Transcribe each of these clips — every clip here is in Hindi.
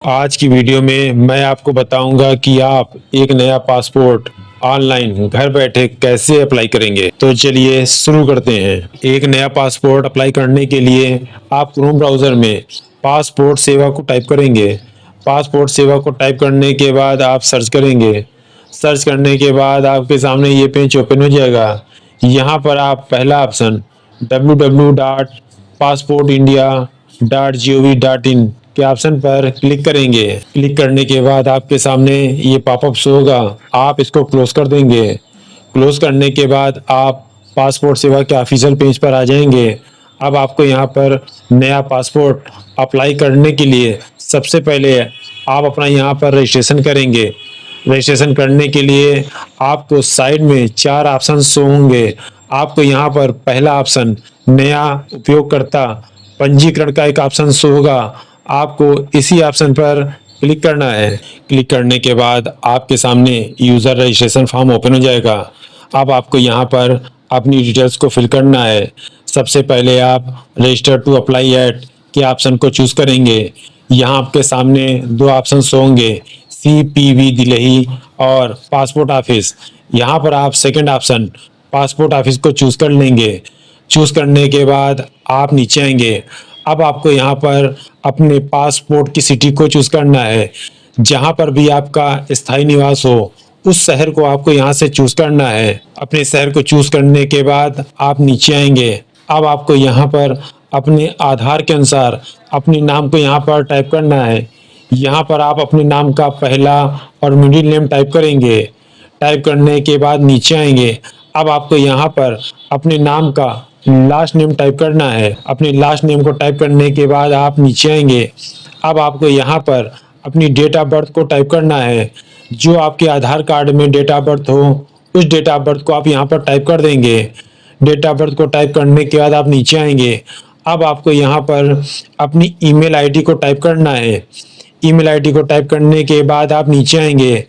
आज की वीडियो में मैं आपको बताऊंगा कि आप एक नया पासपोर्ट ऑनलाइन घर बैठे कैसे अप्लाई करेंगे। तो चलिए शुरू करते हैं। एक नया पासपोर्ट अप्लाई करने के लिए आप क्रोम ब्राउज़र में पासपोर्ट सेवा को टाइप करेंगे। पासपोर्ट सेवा को टाइप करने के बाद आप सर्च करेंगे। सर्च करने के बाद आपके सामने ये पेज ओपन हो जाएगा। यहाँ पर आप पहला ऑप्शन www.passportindia.gov.in के ऑप्शन पर क्लिक करेंगे। क्लिक करने के बाद आपके सामने ये पॉपअप शो होगा, आप इसको क्लोज कर देंगे। क्लोज करने के बाद आप पासपोर्ट सेवा के ऑफिशियल पेज पर आ जाएंगे। अब आपको यहाँ पर नया पासपोर्ट अप्लाई करने के लिए सबसे पहले आप अपना यहाँ पर रजिस्ट्रेशन करेंगे। रजिस्ट्रेशन करने के लिए आपको साइड में 4 ऑप्शन शो होंगे। आपको यहाँ पर पहला ऑप्शन नया उपयोगकर्ता पंजीकरण का एक ऑप्शन शो होगा, आपको इसी ऑप्शन पर क्लिक करना है। क्लिक करने के बाद आपके सामने यूज़र रजिस्ट्रेशन फॉर्म ओपन हो जाएगा। अब आपको यहाँ पर अपनी डिटेल्स को फिल करना है। सबसे पहले आप रजिस्टर टू अप्लाई एट के ऑप्शन को चूज़ करेंगे। यहाँ आपके सामने 2 ऑप्शन होंगे, CPV दिल्ली और पासपोर्ट ऑफिस। यहाँ पर आप सेकंड ऑप्शन पासपोर्ट ऑफिस को चूज़ कर लेंगे। चूज़ करने के बाद आप नीचे आएंगे। अब आपको यहाँ पर अपने पासपोर्ट की सिटी को चूज़ करना है। जहाँ पर भी आपका स्थायी निवास हो उस शहर को आपको यहाँ से चूज़ करना है। अपने शहर को चूज़ करने के बाद आप नीचे आएंगे। अब आपको यहाँ पर अपने आधार के अनुसार अपने नाम को यहाँ पर टाइप करना है। यहाँ पर आप अपने नाम का पहला और मिडिल नेम टाइप करेंगे। टाइप करने के बाद नीचे आएंगे। अब आपको यहाँ पर अपने नाम का लास्ट नेम टाइप करना है। अपने लास्ट नेम को टाइप करने के बाद आप नीचे आएंगे। अब आपको यहाँ पर अपनी डेट ऑफ बर्थ को टाइप करना है। जो आपके आधार कार्ड में डेट ऑफ बर्थ हो उस डेट ऑफ बर्थ को आप यहाँ पर टाइप कर देंगे। डेट ऑफ बर्थ को टाइप करने के बाद आप नीचे आएंगे। अब आपको यहाँ पर अपनी ईमेल आईडी को टाइप करना है। ईमेल आईडी को टाइप करने के बाद आप नीचे आएंगे।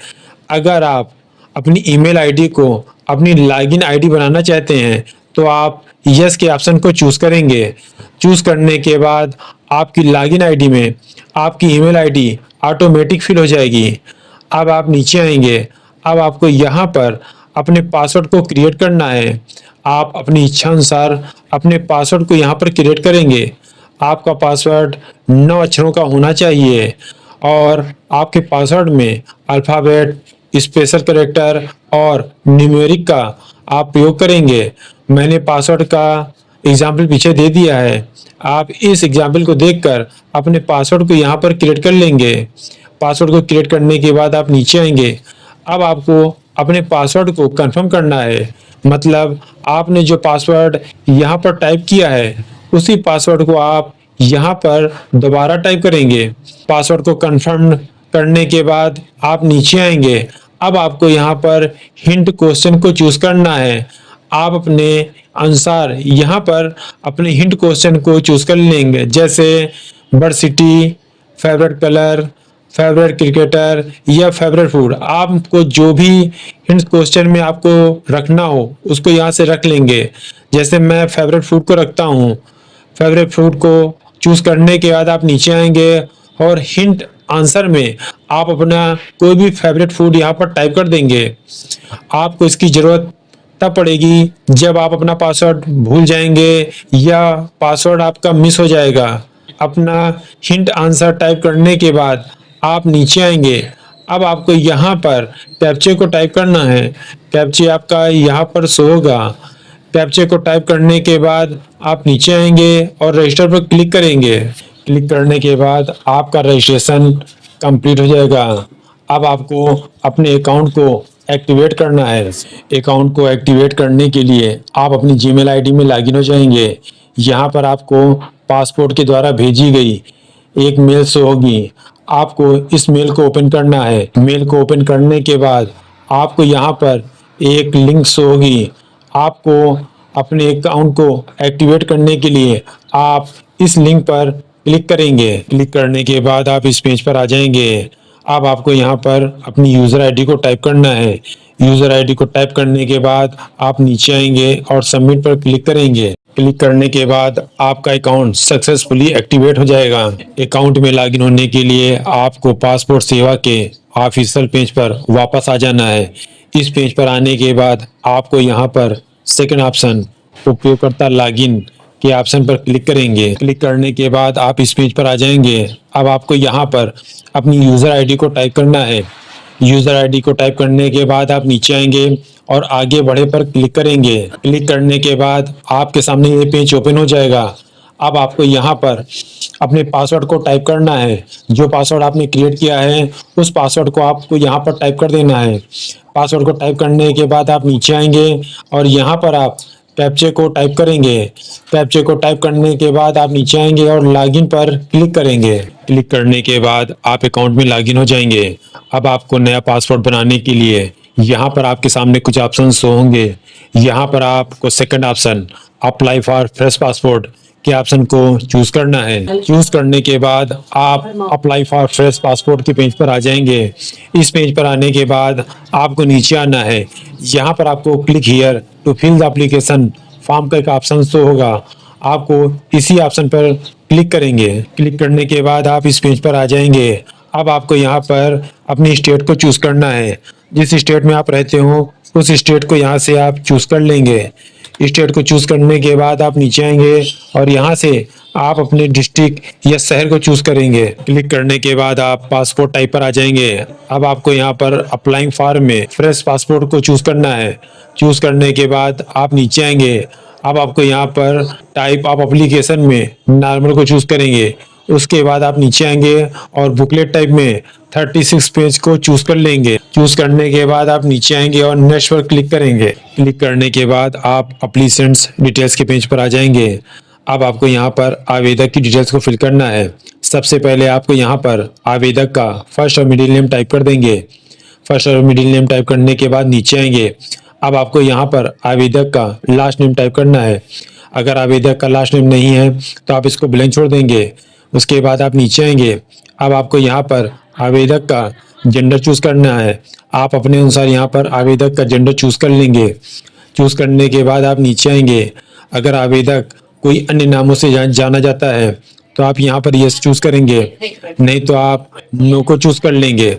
अगर आप अपनी ईमेल आईडी को अपनी लॉगिन आईडी बनाना चाहते हैं तो आप यस के ऑप्शन को चूज़ करेंगे। चूज़ करने के बाद आपकी लॉगिन आईडी में आपकी ईमेल आईडी ऑटोमेटिक फिल हो जाएगी। अब आप नीचे आएंगे। अब आपको यहाँ पर अपने पासवर्ड को क्रिएट करना है। आप अपनी इच्छा अनुसार अपने पासवर्ड को यहाँ पर क्रिएट करेंगे। आपका पासवर्ड 9 अक्षरों का होना चाहिए और आपके पासवर्ड में अल्फ़ाबेट, स्पेशल कैरेक्टर और न्यूमेरिक का आप प्रयोग करेंगे। मैंने पासवर्ड का एग्जाम्पल पीछे दे दिया है। आप इस एग्जाम्पल को देखकर अपने पासवर्ड को यहाँ पर क्रिएट कर लेंगे। पासवर्ड को क्रिएट करने के बाद आप नीचे आएंगे। अब आपको अपने पासवर्ड को कंफर्म करना है, मतलब आपने जो पासवर्ड यहाँ पर टाइप किया है उसी पासवर्ड को आप यहाँ पर दोबारा टाइप करेंगे। पासवर्ड को कंफर्म करने के बाद आप नीचे आएंगे। अब आपको यहाँ पर हिंट क्वेश्चन को चूज़ करना है। आप अपने अनुसार यहाँ पर अपने हिंट क्वेश्चन को चूज़ कर लेंगे, जैसे birth city, favourite colour, favourite cricketer या फेवरेट फूड। आपको जो भी हिंट क्वेश्चन में आपको रखना हो उसको यहाँ से रख लेंगे। जैसे मैं फेवरेट फूड को रखता हूँ। फेवरेट फूड को चूज़ करने के बाद आप नीचे आएंगे और हिंट आंसर में आप अपना कोई भी फेवरेट फूड यहाँ पर टाइप कर देंगे। आपको इसकी ज़रूरत तब पड़ेगी जब आप अपना पासवर्ड भूल जाएंगे या पासवर्ड आपका मिस हो जाएगा। अपना हिंट आंसर टाइप करने के बाद आप नीचे आएंगे। अब आपको यहाँ पर कैप्चे को टाइप करना है। कैप्चे आपका यहाँ पर शो होगा। कैप्चे को टाइप करने के बाद आप नीचे आएंगे और रजिस्टर पर क्लिक करेंगे। क्लिक करने के बाद आपका रजिस्ट्रेशन कंप्लीट हो जाएगा। अब आपको अपने अकाउंट को एक्टिवेट करना है। अकाउंट को एक्टिवेट करने के लिए आप अपनी जीमेल आईडी में लॉगिन हो जाएंगे। यहाँ पर आपको पासपोर्ट के द्वारा भेजी गई एक मेल शो होगी। आपको इस मेल को ओपन करना है। मेल को ओपन करने के बाद आपको यहाँ पर एक लिंक शो होगी। आपको अपने अकाउंट को एक्टिवेट करने के लिए आप इस लिंक पर क्लिक करेंगे। क्लिक करने के बाद आप इस पेज पर आ जाएंगे। अब आपको यहाँ पर अपनी यूज़र आईडी को टाइप करना है। यूज़र आईडी को टाइप करने के बाद आप नीचे आएंगे और सबमिट पर क्लिक करेंगे। क्लिक करने के बाद आपका अकाउंट सक्सेसफुली एक्टिवेट हो जाएगा। अकाउंट में लॉगिन होने के लिए आपको पासपोर्ट सेवा के ऑफिशियल पेज पर वापस आ जाना है। इस पेज पर आने के बाद आपको यहाँ पर सेकंड ऑप्शन उपयोगकर्ता लॉगिन के ऑप्शन पर क्लिक करेंगे। क्लिक करने के बाद आप इस पेज पर आ जाएंगे। अब आपको यहाँ पर अपनी यूज़र आईडी को टाइप करना है। यूज़र आईडी को टाइप करने के बाद आप नीचे आएंगे और आगे बढ़े पर क्लिक करेंगे। क्लिक करने के बाद आपके सामने ये पेज ओपन हो जाएगा। अब आपको यहाँ पर अपने पासवर्ड को टाइप करना है। जो पासवर्ड आपने क्रिएट किया है उस पासवर्ड को आपको यहाँ पर टाइप कर देना है। पासवर्ड को टाइप करने के बाद आप नीचे आएंगे और यहाँ पर आप कैप्चे को टाइप करेंगे। कैप्चे को टाइप करने के बाद आप नीचे आएंगे और लॉगिन पर क्लिक करेंगे। क्लिक करने के बाद आप अकाउंट में लॉगिन हो जाएंगे। अब आपको नया पासवर्ड बनाने के लिए यहाँ पर आपके सामने कुछ ऑप्शन शो होंगे। यहाँ पर आपको second option apply for fresh passport के ऑप्शन को चूज करना है। चूज करने के बाद आप अप्लाई फॉर फ्रेश पासपोर्ट के पेज पर आ जाएंगे। इस पेज पर आने के बाद आपको नीचे आना है। यहाँ पर आपको click here to fill the application form का एक ऑप्शन शो होगा। आपको इसी ऑप्शन पर क्लिक करेंगे। क्लिक करने के बाद आप इस पेज पर आ जाएंगे। अब आपको यहाँ पर अपनी स्टेट को चूज करना है। जिस स्टेट में आप रहते हो उस स्टेट को यहाँ से आप चूज कर लेंगे। स्टेट को चूज करने के बाद आप नीचे आएंगे और यहाँ से आप अपने डिस्ट्रिक्ट या शहर को चूज करेंगे। क्लिक करने के बाद आप पासपोर्ट टाइप पर आ जाएंगे। अब आपको यहाँ पर अप्लाइंग फॉर्म में फ्रेश पासपोर्ट को चूज करना है। चूज करने के बाद आप नीचे आएंगे। अब आपको यहाँ पर टाइप ऑफ एप्लीकेशन में नॉर्मल को चूज करेंगे। उसके बाद आप नीचे आएंगे और बुकलेट टाइप में 36 पेज को चूज कर लेंगे। चूज करने के बाद आप नीचे आएंगे और नेक्स्ट पर क्लिक करेंगे। क्लिक करने के बाद आप एप्लीकेशंस डिटेल्स के पेज पर आ जाएंगे। अब आपको यहाँ पर आवेदक की डिटेल्स को फिल करना है। सबसे पहले आपको यहाँ पर आवेदक का फर्स्ट और मिडिल नेम टाइप कर देंगे। फर्स्ट और मिडिल नेम टाइप करने के बाद नीचे आएंगे। अब आपको यहाँ पर आवेदक का लास्ट नेम टाइप करना है। अगर आवेदक का लास्ट नेम नहीं है तो आप इसको ब्लैंक छोड़ देंगे। उसके बाद आप नीचे आएंगे। अब आपको यहाँ पर आवेदक का जेंडर चूज करना है। आप अपने अनुसार यहाँ पर आवेदक का जेंडर चूज कर लेंगे। चूज करने के बाद आप नीचे आएंगे। अगर आवेदक कोई अन्य नामों से जाना जाता है तो आप यहाँ पर यस चूज करेंगे, नहीं तो आप नो को चूज कर लेंगे।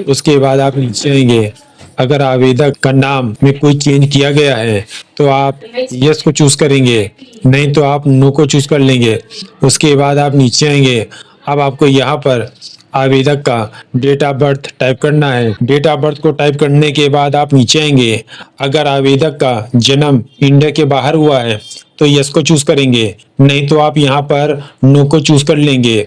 उसके बाद आप नीचे आएंगे। अगर आवेदक का नाम में कोई चेंज किया गया है तो आप यस को चूज करेंगे, नहीं तो आप नो को चूज कर लेंगे। उसके बाद आप नीचे आएंगे। अब आपको यहाँ पर आवेदक का डेट ऑफ बर्थ टाइप करना है। डेट ऑफ बर्थ को टाइप करने के बाद आप नीचे आएंगे। अगर आवेदक का जन्म इंडिया के बाहर हुआ है तो यस को चूज करेंगे, नहीं तो आप यहाँ पर नो को चूज कर लेंगे।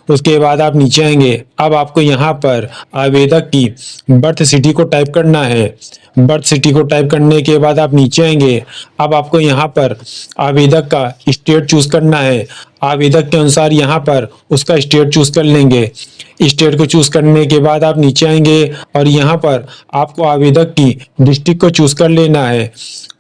उसके बाद आप नीचे आएंगे। अब आपको यहाँ पर आवेदक की बर्थ सिटी को टाइप करना है। बर्थ सिटी को टाइप करने के बाद आप नीचे आएंगे। अब आपको यहाँ पर आवेदक का स्टेट चूज करना है। आवेदक के अनुसार यहाँ पर उसका स्टेट चूज कर लेंगे। स्टेट को चूज करने के बाद आप नीचे आएंगे और यहाँ पर आपको आवेदक की डिस्ट्रिक्ट को चूज कर लेना है।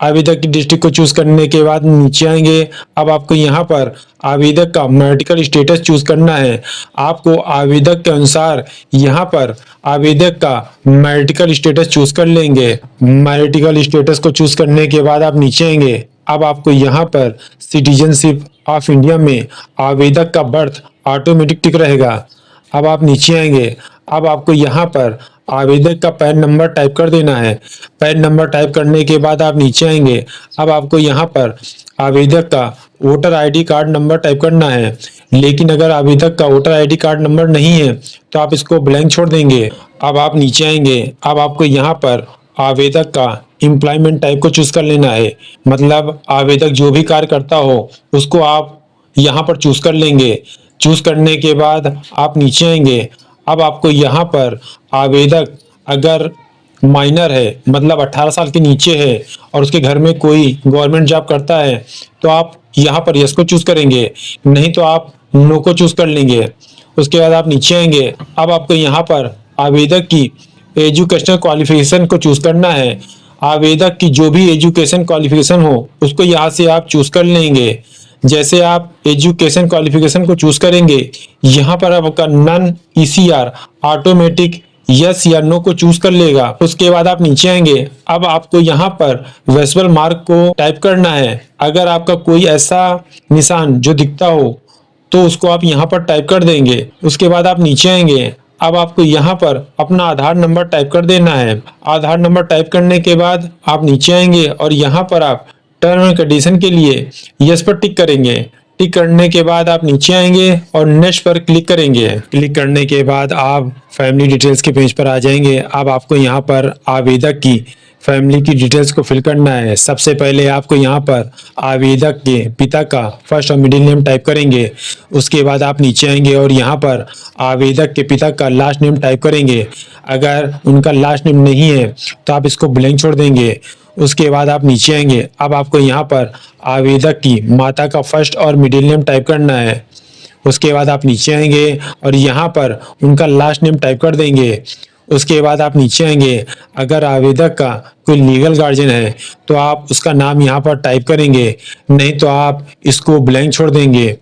आवेदक की डिस्ट्रिक्ट को चूज करने के बाद नीचे आएंगे। अब आपको यहाँ पर आवेदक का मैरिटल स्टेटस चूज करना है। आपको आवेदक के अनुसार यहाँ पर आवेदक का मैरिटल स्टेटस चूज कर लेंगे। मैरिटल स्टेटस को चूज करने के बाद आप नीचे आएंगे। अब आपको यहाँ पर सिटीजनशिप ऑफ इंडिया में आवेदक का बर्थ ऑटोमेटिक टिक रहेगा। अब आप नीचे आएंगे। अब आपको यहाँ पर आवेदक का पैन नंबर टाइप कर देना है। पैन नंबर टाइप करने के बाद आप नीचे आएंगे। अब आपको यहाँ पर आवेदक का voter ID card number type करना है। लेकिन अगर आवेदक का वोटर आईडी कार्ड नंबर नहीं है तो आप इसको ब्लैंक छोड़ देंगे। अब आप नीचे आएंगे। अब आपको यहाँ पर आवेदक का एम्प्लॉयमेंट टाइप को चूज कर लेना है। मतलब आवेदक जो भी कार्य करता हो उसको आप यहाँ पर चूज कर लेंगे। चूज करने के बाद आप नीचे आएंगे। अब आपको यहाँ पर आवेदक अगर माइनर है, मतलब 18 साल के नीचे है और उसके घर में कोई गवर्नमेंट जॉब करता है तो आप यहाँ पर यस को चूज करेंगे, नहीं तो आप नो को चूज कर लेंगे। उसके बाद आप नीचे आएंगे। अब आपको यहाँ पर आवेदक की एजुकेशनल क्वालिफिकेशन को चूज करना है। आवेदक की जो भी एजुकेशन क्वालिफिकेशन हो उसको यहाँ से आप चूज कर लेंगे। जैसे आप एजुकेशन क्वालिफिकेशन को चूज करेंगे, यहाँ पर आपका नॉन ईसीआर ऑटोमेटिक यस या नो को चूज कर लेगा। उसके बाद आप नीचे आएंगे। अब आपको यहाँ पर विजिबल मार्क को टाइप करना है। अगर आपका कोई ऐसा निशान जो दिखता हो तो उसको आप यहाँ पर टाइप कर देंगे। उसके बाद आप नीचे आएंगे। अब आपको यहाँ पर अपना आधार नंबर टाइप कर देना है। आधार नंबर टाइप करने के बाद आप नीचे आएंगे और यहाँ पर आप टर्म एंड कंडीशन के लिए यस पर टिक करेंगे। टिक करने के बाद आप नीचे आएंगे और नेक्स्ट पर क्लिक करेंगे। क्लिक करने के बाद आप फैमिली डिटेल्स के पेज पर आ जाएंगे। अब आपको यहाँ पर आवेदक की फैमिली की डिटेल्स को फिल करना है। सबसे पहले आपको यहाँ पर आवेदक के पिता का फर्स्ट और मिडिल नेम टाइप करेंगे। उसके बाद आप नीचे आएंगे और यहाँ पर आवेदक के पिता का लास्ट नेम टाइप करेंगे। अगर उनका लास्ट नेम नहीं है तो आप इसको ब्लैंक छोड़ देंगे। उसके बाद आप नीचे आएंगे। अब आपको यहाँ पर आवेदक की माता का फर्स्ट और मिडिल नेम टाइप करना है। उसके बाद आप नीचे आएंगे और यहाँ पर उनका लास्ट नेम टाइप कर देंगे। उसके बाद आप नीचे आएंगे। अगर आवेदक का कोई लीगल गार्जियन है तो आप उसका नाम यहाँ पर टाइप करेंगे, नहीं तो आप इसको ब्लैंक छोड़ देंगे।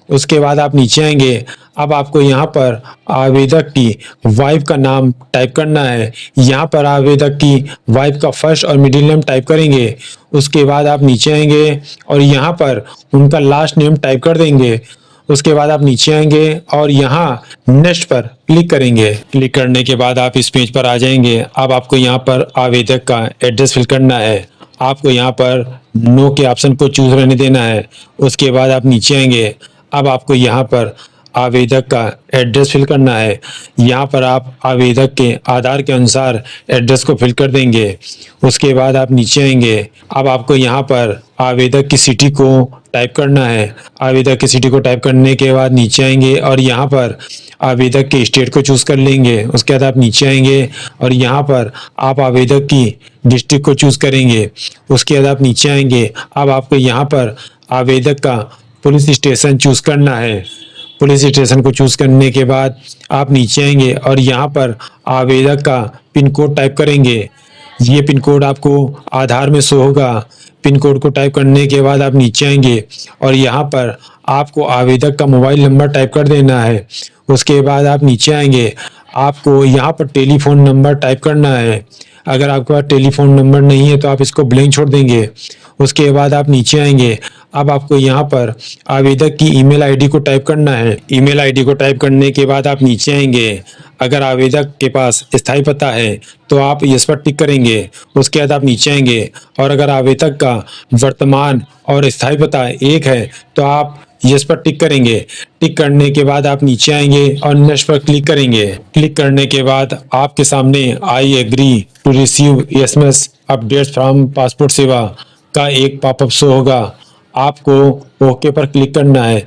उसके बाद आप नीचे आएंगे। अब आपको यहाँ पर आवेदक की वाइफ का नाम टाइप करना है। यहाँ पर आवेदक की वाइफ का फर्स्ट और मिडिल नेम टाइप करेंगे। उसके बाद आप नीचे आएंगे और यहाँ पर उनका लास्ट नेम टाइप कर देंगे। उसके बाद आप नीचे आएंगे और यहाँ नेक्स्ट पर क्लिक करेंगे। क्लिक करने के बाद आप इस पेज पर आ जाएंगे। अब आपको यहाँ पर आवेदक का एड्रेस फिल करना है। आपको यहाँ पर नो के ऑप्शन को चूज रहने देना है। उसके बाद आप नीचे आएंगे। अब आपको यहाँ पर आवेदक का एड्रेस फिल करना है। यहाँ पर आप आवेदक के आधार के अनुसार एड्रेस को फिल कर देंगे। उसके बाद आप नीचे आएंगे। अब आपको यहाँ पर आवेदक की सिटी को टाइप करना है। आवेदक की सिटी को टाइप करने के बाद नीचे आएंगे और यहाँ पर आवेदक के स्टेट को चूज कर लेंगे। उसके बाद आप नीचे आएंगे और यहाँ पर आप आवेदक की डिस्ट्रिक्ट को चूज करेंगे। उसके बाद आप नीचे आएंगे। अब आपको यहाँ पर आवेदक का पुलिस स्टेशन चूज करना है। पुलिस स्टेशन को चूज करने के बाद आप नीचे आएंगे और यहाँ पर आवेदक का पिन कोड टाइप करेंगे। ये पिन कोड आपको आधार में शो होगा। पिन कोड को टाइप करने के बाद आप नीचे आएंगे और यहाँ पर आपको आवेदक का मोबाइल नंबर टाइप कर देना है। उसके बाद आप नीचे आएंगे। आपको यहाँ पर टेलीफोन नंबर टाइप करना है। अगर आपके पास टेलीफोन नंबर नहीं है तो आप इसको ब्लैंक छोड़ देंगे। उसके बाद आप नीचे आएंगे। अब आपको यहाँ पर आवेदक की ईमेल आईडी को टाइप करना है। ईमेल आईडी को टाइप करने के बाद आप नीचे आएंगे। अगर आवेदक के पास स्थायी पता है तो आप इस पर टिक करेंगे। उसके बाद आप नीचे आएंगे और अगर आवेदक का वर्तमान और स्थायी पता एक है तो आप यस पर टिक करेंगे। टिक करने के बाद आप नीचे आएंगे और नेक्स्ट पर क्लिक करेंगे। क्लिक करने के बाद आपके सामने I agree to receive SMS updates from Passport Seva का एक पॉपअप शो होगा। आपको ओके पर क्लिक करना है।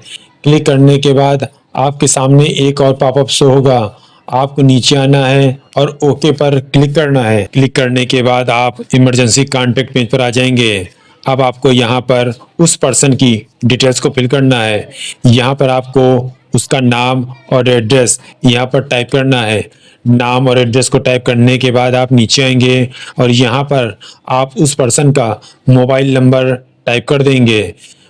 क्लिक करने के बाद आपके सामने एक और पॉपअप शो होगा। आपको नीचे आना है और ओके पर क्लिक करना है। क्लिक करने के बाद आप इमरजेंसी कॉन्टैक्ट पेज पर आ जाएंगे। अब आपको यहाँ पर उस पर्सन की डिटेल्स को फिल करना है। यहाँ पर आपको उसका नाम और एड्रेस यहाँ पर टाइप करना है। नाम और एड्रेस को टाइप करने के बाद आप नीचे आएंगे और यहाँ पर आप उस पर्सन का मोबाइल नंबर टाइप कर देंगे।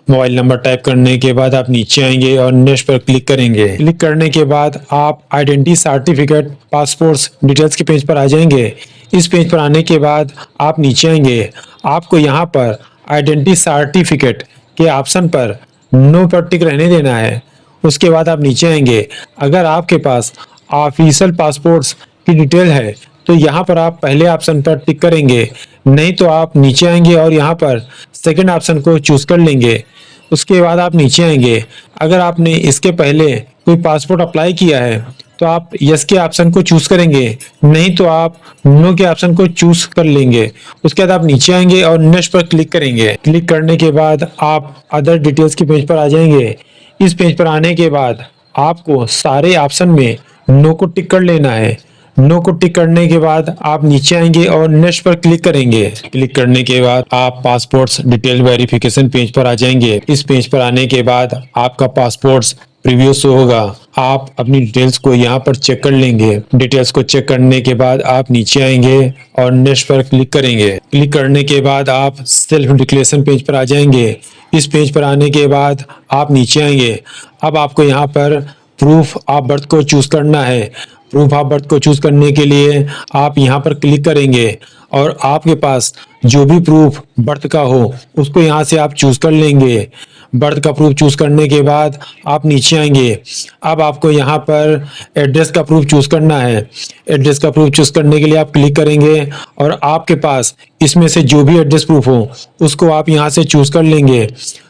मोबाइल नंबर टाइप करने के बाद आप नीचे आएंगे और नेक्स्ट पर क्लिक करेंगे। क्लिक करने के बाद आप आइडेंटिटी सर्टिफिकेट पासपोर्ट्स डिटेल्स के पेज पर आ जाएंगे। इस पेज पर आने के बाद आप नीचे आएंगे। आपको यहाँ पर आइडेंटिटी सर्टिफिकेट के ऑप्शन पर नो पर टिक रहने देना है। उसके बाद आप नीचे आएंगे। अगर आपके पास ऑफिशियल पासपोर्ट्स की डिटेल है तो यहाँ पर आप पहले ऑप्शन पर टिक करेंगे, नहीं तो आप नीचे आएंगे और यहाँ पर सेकंड ऑप्शन को चूज कर लेंगे। उसके बाद आप नीचे आएंगे। अगर आपने इसके पहले कोई पासपोर्ट अप्लाई किया है तो आप यस के ऑप्शन को चूज करेंगे, नहीं तो आप नो के ऑप्शन को चूज कर लेंगे। उसके बाद आप नीचे आएंगे और नेक्स्ट पर क्लिक करेंगे। क्लिक करने के बाद आप अदर डिटेल्स के पेज पर आ जाएंगे। इस पेज पर आने के बाद आपको सारे ऑप्शन में नो को टिक कर लेना है। नो को टिक करने के बाद आप नीचे आएंगे और नेक्स्ट पर क्लिक करेंगे। क्लिक करने के बाद आप पासपोर्ट्स डिटेल वेरिफिकेशन पेज पर आ जाएंगे। इस पेज पर आने के बाद आपका पासपोर्ट्स प्रीव्यू शो होगा। आप अपनी डिटेल्स को यहाँ पर चेक कर लेंगे। डिटेल्स को चेक करने के बाद आप नीचे आएंगे और नेक्स्ट पर क्लिक करेंगे। क्लिक करने के बाद आप सेल्फ डिक्लेरेशन पेज पर आ जाएंगे। इस पेज पर आने के बाद आप नीचे आएंगे। अब आपको यहाँ पर प्रूफ ऑफ बर्थ को चूज करना है। प्रूफ ऑफ बर्थ को चूज करने के लिए आप यहाँ पर क्लिक करेंगे और आपके पास जो भी प्रूफ बर्थ का हो उसको यहाँ से आप चूज कर लेंगे। बर्थ का प्रूफ चूज करने के बाद आप नीचे आएंगे। अब आपको यहाँ पर एड्रेस का प्रूफ चूज करना है। एड्रेस का प्रूफ चूज करने के लिए आप क्लिक करेंगे और आपके पास इसमें से जो भी एड्रेस प्रूफ हो उसको आप यहाँ से चूज कर लेंगे।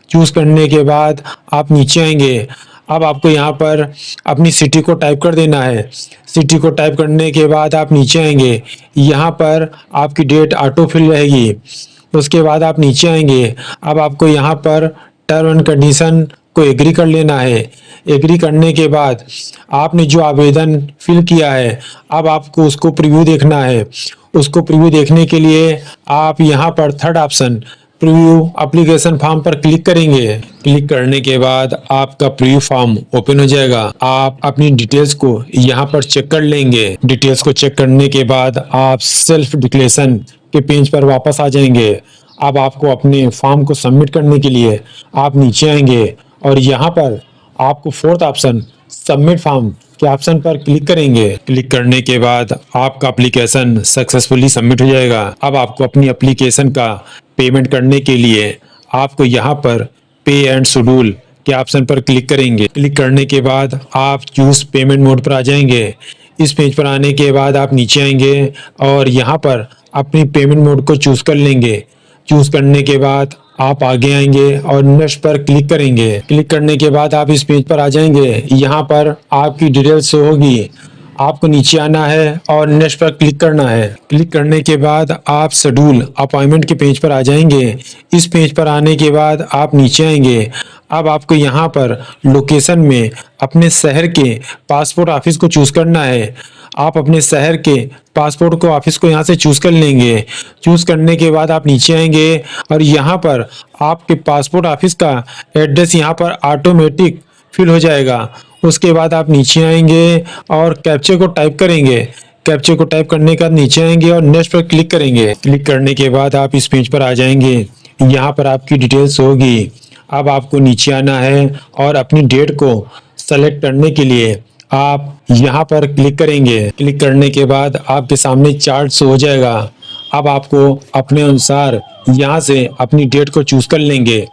चूज करने के बाद आप नीचे आएंगे। अब आपको यहाँ पर अपनी सिटी को टाइप कर देना है। सिटी को टाइप करने के बाद आप नीचे आएंगे। यहाँ पर आपकी डेट ऑटो फिल रहेगी। उसके बाद आप नीचे आएंगे। अब आपको यहाँ पर टर्म एंड कंडीशन को एग्री कर लेना है। एग्री करने के बाद आपने जो आवेदन फिल किया है अब आपको उसको प्रीव्यू देखना है। उसको प्रीव्यू देखने के लिए आप यहाँ पर third option preview application form पर क्लिक करेंगे। क्लिक करने के बाद आपका प्रीव्यू फॉर्म ओपन हो जाएगा। आप अपनी डिटेल्स को यहाँ पर चेक कर लेंगे। डिटेल्स को चेक करने के बाद आप सेल्फ डिक्लेरेशन के पेज पर वापस आ जाएंगे। अब आपको अपने फॉर्म को सबमिट करने के लिए आप नीचे आएंगे और यहाँ पर आपको फोर्थ ऑप्शन सबमिट फॉर्म के ऑप्शन पर क्लिक करेंगे। क्लिक करने के बाद आपका एप्लीकेशन सक्सेसफुली सबमिट हो जाएगा। अब आपको अपनी एप्लीकेशन का पेमेंट करने के लिए आपको यहाँ पर पे एंड शेड्यूल के ऑप्शन पर क्लिक करेंगे। क्लिक करने के बाद आप चूज पेमेंट मोड पर आ जाएंगे। इस पेज पर आने के बाद आप नीचे आएंगे और यहाँ पर अपनी पेमेंट मोड को चूज कर लेंगे। चूज करने के बाद आप आगे आएंगे और नेक्स्ट पर क्लिक करेंगे। क्लिक करने के बाद आप इस पेज पर आ जाएंगे। यहाँ पर आपकी डिटेल्स शो होगी। आपको नीचे आना है और नेक्स्ट पर क्लिक करना है। क्लिक करने के बाद आप शेड्यूल अपॉइंटमेंट के पेज पर आ जाएंगे। इस पेज पर आने के बाद आप नीचे आएंगे। अब आपको यहाँ पर लोकेशन में अपने शहर के पासपोर्ट ऑफिस को चूज करना है। आप अपने शहर के पासपोर्ट को ऑफिस को यहाँ से चूज कर लेंगे। चूज करने के बाद आप नीचे आएंगे और यहाँ पर आपके पासपोर्ट ऑफिस का एड्रेस यहाँ पर ऑटोमेटिक फिल हो जाएगा। उसके बाद आप नीचे आएंगे और कैप्चा को टाइप करेंगे। कैप्चा को टाइप करने के बाद नीचे आएंगे और नेक्स्ट पर क्लिक करेंगे। क्लिक करने के बाद आप इस पेज पर आ जाएंगे। यहाँ पर आपकी डिटेल्स होगी। अब आपको नीचे आना है और अपनी डेट को सेलेक्ट करने के लिए आप यहाँ पर क्लिक करेंगे। क्लिक करने के बाद आपके सामने चार्ट शो हो जाएगा। अब आपको अपने अनुसार यहाँ से अपनी डेट को चूज कर लेंगे।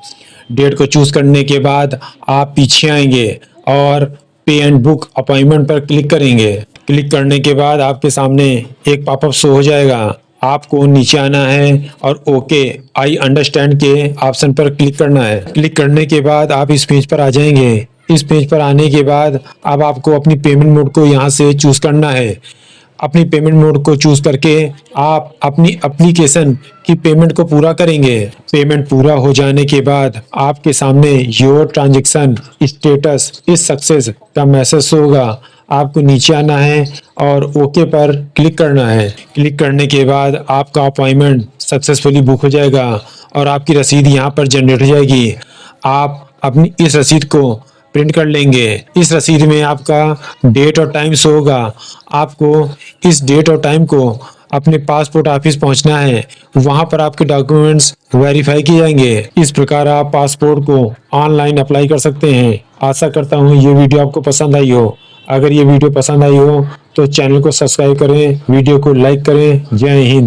डेट को चूज करने के बाद आप पीछे आएंगे और पे एंड बुक अपॉइंटमेंट पर क्लिक करेंगे। क्लिक करने के बाद आपके सामने एक पॉपअप शो हो जाएगा। आपको नीचे आना है और ओके आई अंडरस्टैंड के ऑप्शन पर क्लिक करना है। क्लिक करने के बाद आप इस पेज पर आ जाएंगे। इस पेज पर आने के बाद अब आपको अपनी पेमेंट मोड को यहाँ से चूज करना है। अपनी पेमेंट मोड को चूज करके आप अपनी एप्लीकेशन की पेमेंट को पूरा करेंगे। पेमेंट पूरा हो जाने के बाद आपके सामने योर ट्रांजैक्शन स्टेटस इस सक्सेस का मैसेज होगा। आपको नीचे आना है और ओके पर क्लिक करना है। क्लिक करने के बाद आपका अपॉइंटमेंट सक्सेसफुली बुक हो जाएगा और आपकी रसीद यहाँ पर जनरेट हो जाएगी। आप अपनी इस रसीद को प्रिंट कर लेंगे। इस रसीद में आपका डेट और टाइम शो होगा। आपको इस डेट और टाइम को अपने पासपोर्ट ऑफिस पहुंचना है। वहां पर आपके डॉक्यूमेंट्स वेरीफाई किए जाएंगे। इस प्रकार आप पासपोर्ट को ऑनलाइन अप्लाई कर सकते हैं। आशा करता हूं ये वीडियो आपको पसंद आई हो। अगर ये वीडियो पसंद आई हो तो चैनल को सब्सक्राइब करें, वीडियो को लाइक करें। जय हिंद।